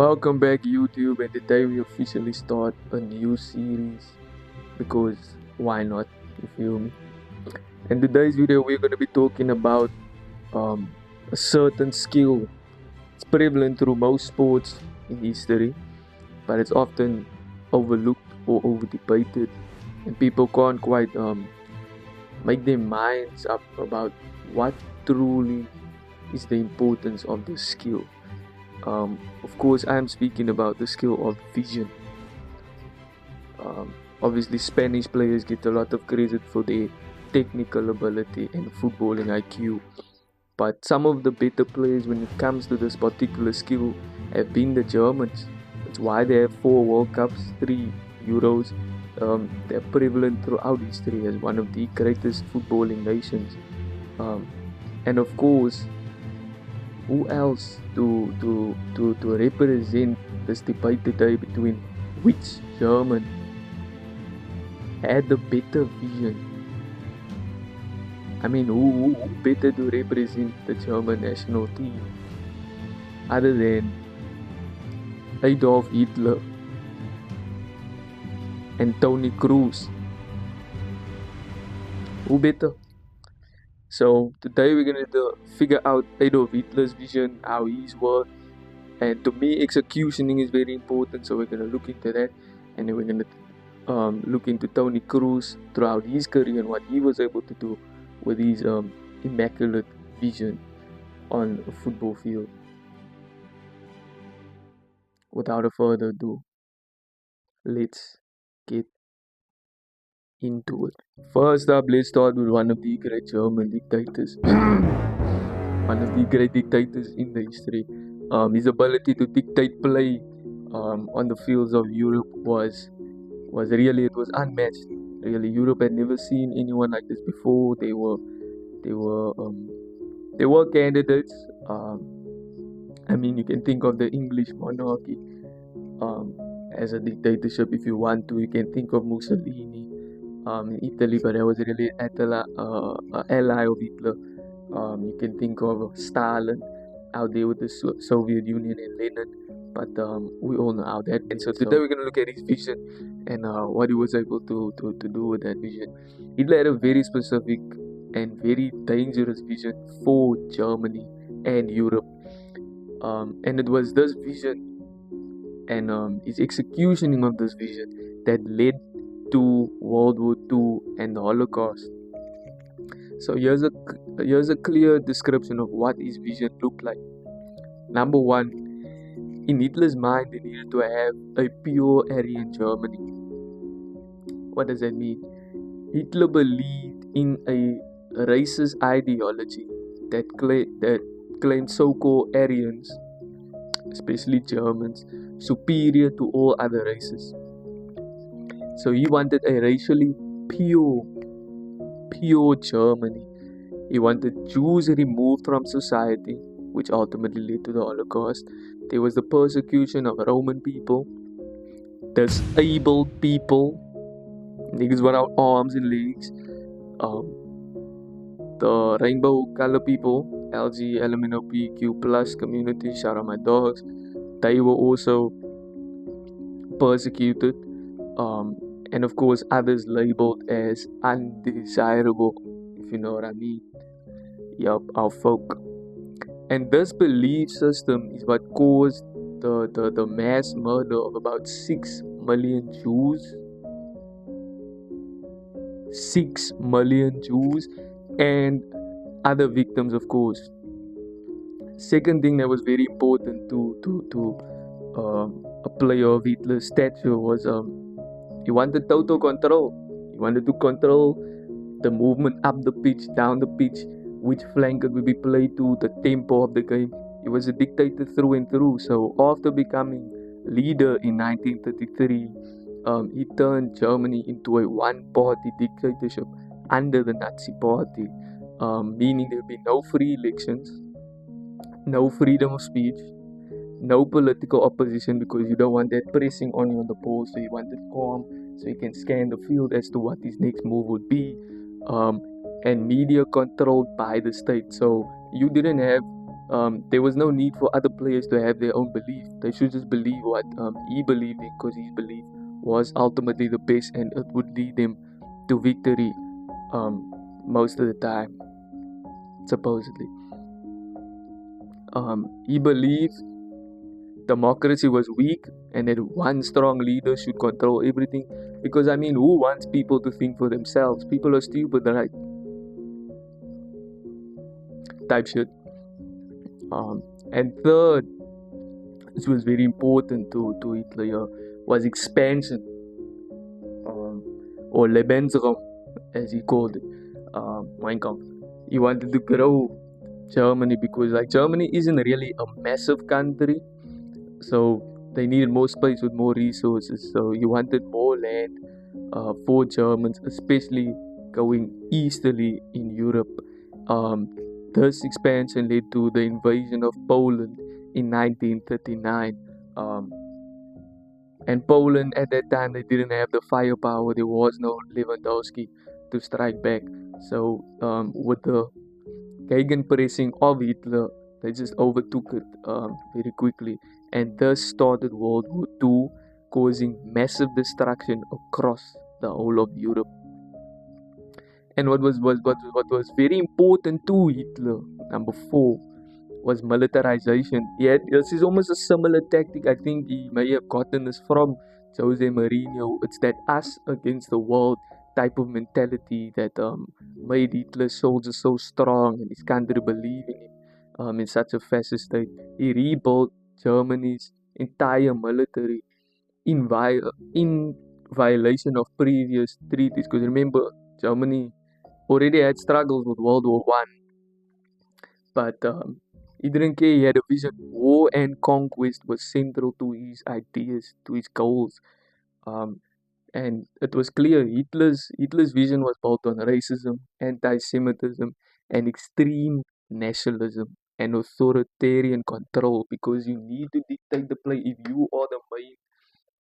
Welcome back YouTube, and today we officially start a new series because why not? You feel me? In today's video we're gonna be talking about a certain skill. It's prevalent through most sports in history, but it's often overlooked or over debated, and people can't quite make their minds up about what truly is the importance of this skill. Of course, I am speaking about the skill of vision. Obviously, Spanish players get a lot of credit for their technical ability and footballing IQ, but some of the better players when it comes to this particular skill have been the Germans. That's why they have 4 World Cups, 3 Euros. They're prevalent throughout history as one of the greatest footballing nations. Um, and of course, who else to represent this debate today between which German had the better vision? I mean, who better to represent the German national team other than Adolf Hitler and Tony Cruz? Who better? So today we're gonna figure out Adolf Hitler's vision, how his worked, and to me, executioning is very important. So we're gonna look into that, and then we're gonna look into Tony Cruz throughout his career and what he was able to do with his immaculate vision on a football field. Without a further ado, let's get into it. First up, let's start with one of the great German dictators. One of the great dictators in the history. His ability to dictate play on the fields of Europe was really, it was unmatched. Really, Europe had never seen anyone like this before. They were candidates. I mean, you can think of the English monarchy as a dictatorship if you want to. You can think of Mussolini in Italy, but that was really an ally of Hitler. You can think of Stalin out there with the Soviet Union and Lenin, but we all know how that went. So today we're going to look at his vision and what he was able to do with that vision. Hitler had a very specific and very dangerous vision for Germany and Europe. And it was this vision and his executioning of this vision that led to World War II and the Holocaust. So here's a clear description of what his vision looked like. Number one, in Hitler's mind, they needed to have a pure Aryan Germany. What does that mean? Hitler believed in a racist ideology that claimed so-called Aryans, especially Germans, superior to all other races. So he wanted a racially pure Germany. He wanted Jews removed from society, which ultimately led to the Holocaust. There was the persecution of Roman people, disabled people, niggas without arms and legs, the rainbow color people, LGBTQ plus community, shout out my dogs. They were also persecuted, and of course others labeled as undesirable, if you know what I mean. Yup, our folk. And this belief system is what caused the mass murder of about 6 million Jews. 6 million Jews and other victims, of course. Second thing that was very important to a player of Hitler's stature was he wanted total control. He wanted to control the movement up the pitch, down the pitch, which flank it would be played to, the tempo of the game. He was a dictator through and through. So after becoming leader in 1933, he turned Germany into a one-party dictatorship under the Nazi Party, meaning there would be no free elections, no freedom of speech, no political opposition, because you don't want that pressing on you on the polls. So he wanted calm, so he can scan the field as to what his next move would be. And media controlled by the state. So you didn't have there was no need for other players to have their own belief. They should just believe what he believed in, because his belief was ultimately the best and it would lead them to victory most of the time, supposedly. He believed democracy was weak and that one strong leader should control everything. Because, I mean, who wants people to think for themselves? People are stupid, right? Type shit. And third, which was very important to Hitler, was expansion, or Lebensraum, as he called it. Mein Kampf. He wanted to grow Germany because, like, Germany isn't really a massive country, so they needed more space with more resources. So he wanted more land for Germans, especially going easterly in Europe. This expansion led to the invasion of Poland in 1939. And Poland at that time, they didn't have the firepower. There was no Lewandowski to strike back. So with the gegenpressing of Hitler, they just overtook it very quickly. And thus started World War II, causing massive destruction across the whole of Europe. And what was very important to Hitler, number 4, was militarization. This is almost a similar tactic. I think he may have gotten this from Jose Mourinho. It's that us against the world type of mentality that made Hitler's soldiers so strong and his country believing in such a fascist state. He rebuilt Germany's entire military in violation of previous treaties. Because remember, Germany already had struggles with World War One, but he didn't care. He had a vision. War and conquest was central to his ideas, to his goals, and it was clear Hitler's vision was built on racism, anti-Semitism, and extreme nationalism and authoritarian control. Because you need to dictate the play. If you are the main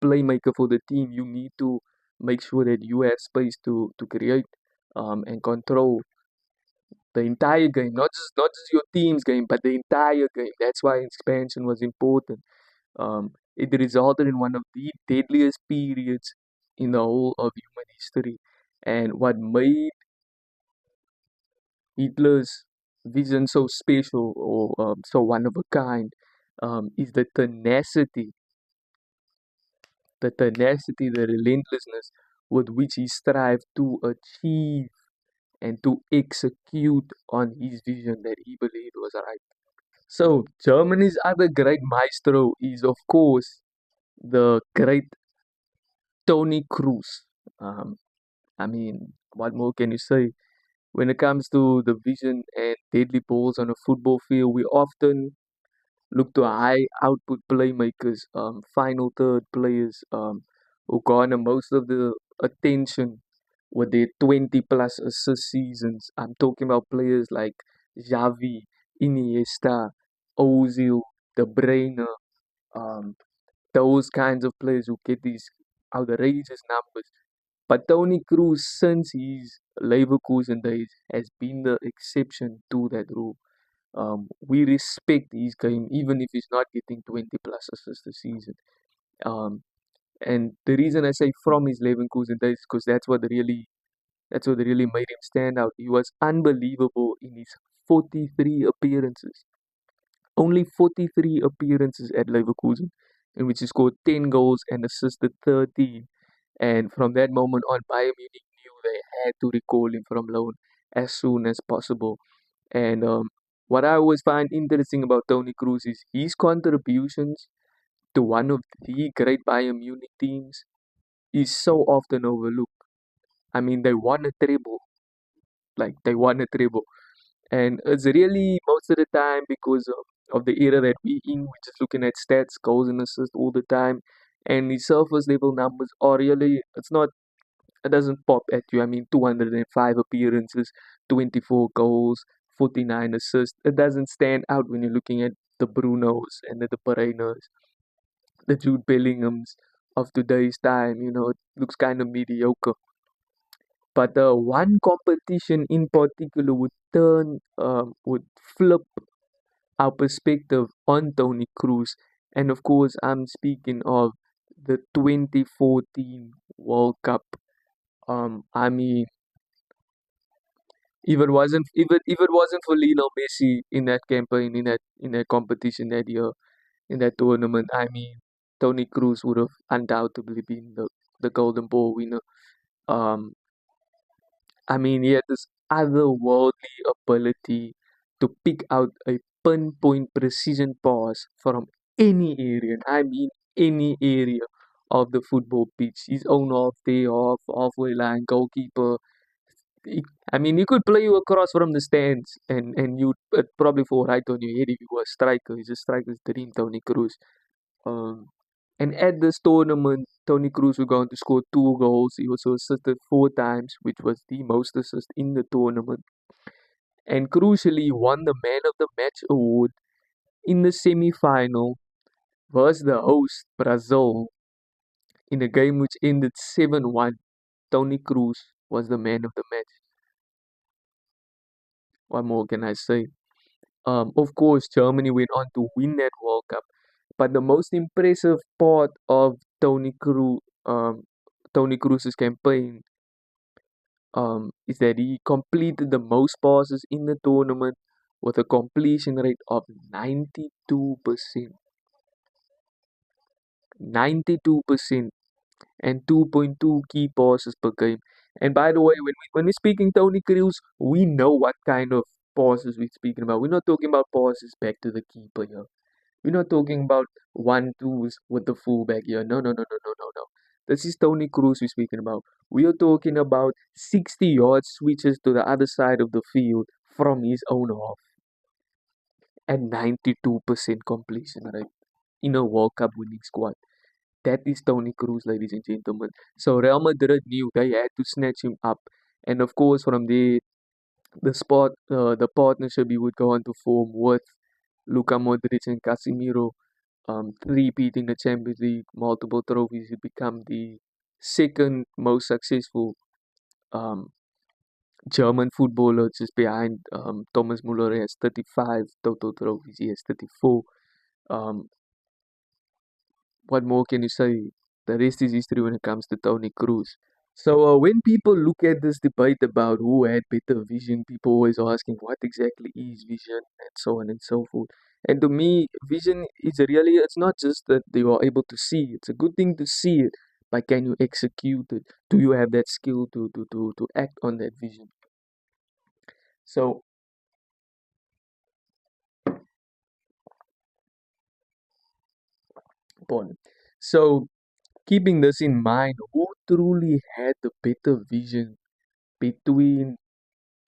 playmaker for the team, you need to make sure that you have space to create and control the entire game, not just your team's game, but the entire game. That's why expansion was important. It resulted in one of the deadliest periods in the whole of human history. And what made Hitler's vision so special, or so one of a kind, is the relentlessness with which he strived to achieve and to execute on his vision that he believed was right. So, Germany's other great maestro is, of course, the great Tony Cruz. Um, I mean, what more can you say? When it comes to the vision and deadly balls on a football field, we often look to high output playmakers, final third players who garner most of the attention with their 20 plus assist seasons. I'm talking about players like Xavi, Iniesta, Ozil, De Bruyne, um, those kinds of players who get these outrageous numbers. But Tony Cruz, since his Leverkusen days, has been the exception to that rule. We respect his game even if he's not getting 20 plus assists a season. Um, and the reason I say from his Leverkusen days, because that's what really made him stand out. He was unbelievable in his 43 appearances. Only 43 appearances at Leverkusen, in which he scored 10 goals and assisted 13. And from that moment on, Bayern Munich knew they had to recall him from loan as soon as possible. And what I always find interesting about Tony Cruz is his contributions to one of the great Bayern Munich teams is so often overlooked. I mean, they won a treble. Like, they won a treble. And it's really most of the time because of the era that we in. We're just looking at stats, goals and assists all the time. And the surface level numbers are really, it doesn't pop at you. I mean, 205 appearances, 24 goals, 49 assists. It doesn't stand out when you're looking at the Brunos and the Pereiras, the Jude Bellinghams of today's time. It looks kind of mediocre. But one competition in particular would flip our perspective on Tony Cruz. And of course, I'm speaking of the 2014 World Cup. I mean, if it wasn't for Lionel Messi in that campaign, in that competition that year, in that tournament, I mean, Tony Cruz would have undoubtedly been the Golden Ball winner. Um, I mean, he had this otherworldly ability to pick out a pinpoint precision pass from any area, and I mean any area of the football pitch. His own half day, halfway line, goalkeeper. He, I mean, he could play you across from the stands, and you'd probably fall right on your head if you were a striker. He's a striker's dream, Tony Cruz. Um, and at this tournament, Tony Cruz was going to score 2 goals. He also assisted 4 times, which was the most assists in the tournament. And crucially, won the Man of the Match award in the semi-final versus the host Brazil in a game which ended 7-1. Tony Cruz was the man of the match. What more can I say? Of course, Germany went on to win that World Cup. But the most impressive part of Tony Cruz's campaign is that he completed the most passes in the tournament with a completion rate of 92%. 92% and 2.2 key passes per game. And by the way, when we're speaking Tony Cruz, we know what kind of passes we're speaking about. We're not talking about passes back to the keeper here. We're not talking about 1-2s with the fullback here. No, no, no, no, no, no, no. This is Tony Cruz we're speaking about. We are talking about 60-yard switches to the other side of the field from his own half and 92% completion rate in a World Cup winning squad. That is Tony Cruz, ladies and gentlemen. So Real Madrid knew they had to snatch him up. And of course, from there, the partnership he would go on to form with Luka Modric and Casemiro, repeating the Champions League, multiple trophies. He become the second most successful um, German footballer, just behind Thomas Muller. He has 35 total trophies. He has 34. Um, what more can you say? The rest is history when it comes to Tony Cruz. So when people look at this debate about who had better vision, people always asking what exactly is vision and so on and so forth. And to me, vision is really, it's not just that you are able to see. It's a good thing to see it, but can you execute it? Do you have that skill to act on that vision? So, pardon. So keeping this in mind, who truly had the better vision between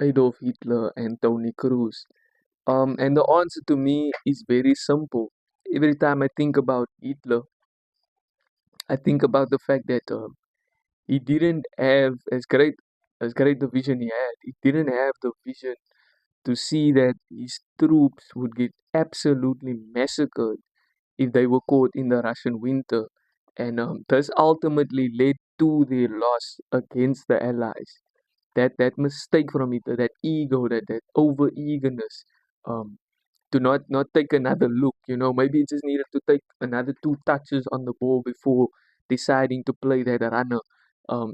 Adolf Hitler and Tony Cruz? And the answer to me is very simple. Every time I think about Hitler, I think about the fact that he didn't have as great the vision he had. He didn't have the vision to see that his troops would get absolutely massacred if they were caught in the Russian winter, and this ultimately led to their loss against the Allies. That mistake from Hitler, that ego, that over eagerness, um, to not take another look. Maybe he just needed to take another 2 touches on the ball before deciding to play that runner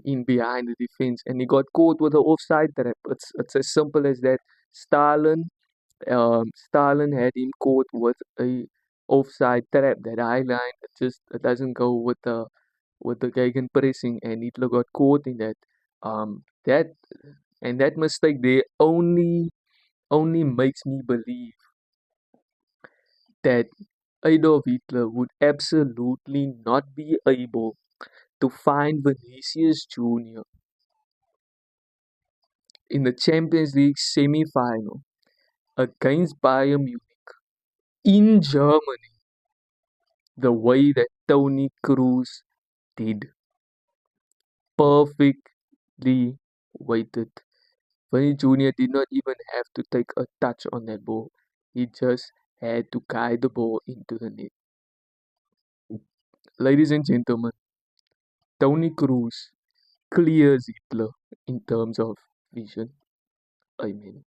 in behind the defense, and he got caught with an offside trap. It's as simple as that. Stalin had him caught with a offside trap. That high line, it doesn't go with the gegen pressing, and Hitler got caught in that. That and that mistake there only makes me believe that Adolf Hitler would absolutely not be able to find Vinicius Jr. in the Champions League semi-final against Bayern Munich in Germany the way that Tony Cruz did. Perfectly weighted. Vinny Jr. did not even have to take a touch on that ball. He just had to guide the ball into the net. Ladies and gentlemen, Tony Cruz clears Hitler in terms of vision. Amen.